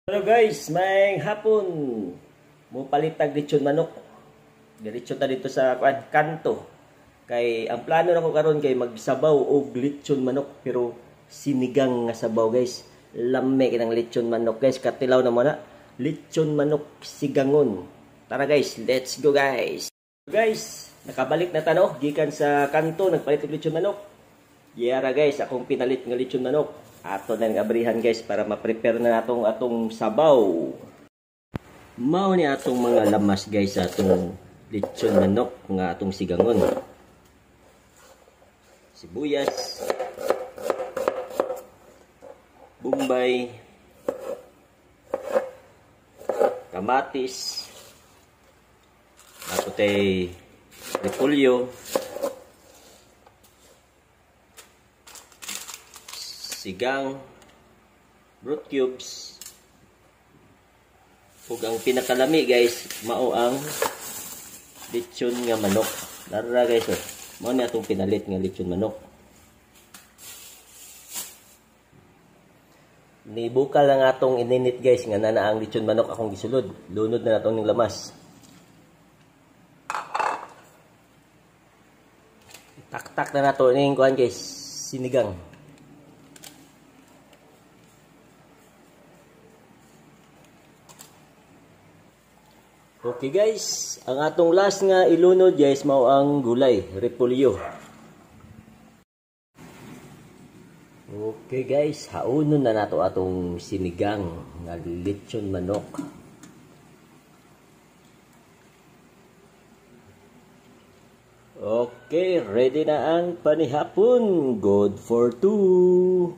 Hello guys, may hapon. Mo palitag lechon manok. Diretso ta dito sa kanto. Kay ang plano nako karon kay magsabaw og lechon manok pero sinigang nga sabaw guys. Lame kinang lechon manok guys, katilaw na mo na. Lechon manok sigangon. Tara guys, let's go guys. Guys, nakabalik na tano gikan sa kanto nagpalit og lechon manok. Yara guys, akong pinalit nga lechon manok. Ato na nga abrihan guys para ma-prepare na atong sabaw. Mao ni atong mga lamas guys sa atong lechon manok nga atong sigangon. Sibuyas, bombay, kamatis, naputay repolyo, sigang, root cubes, ug ang pinakalami guys mao ang lechon nga manok. Lara guys, mao ni atong pinalit nga lechon manok. Nibukal lang atong ininit guys nga na ang lechon manok akong gisulod. Lunod na natong ning lamas. Tak-tak na nato ning kuan guys, sinigang. Okay guys, ang atong last nga ilunod guys mao ang gulay, repolyo. Okay guys, haunon na nato atong sinigang nga lechon manok. Okay, ready na ang panihapon. Good for two.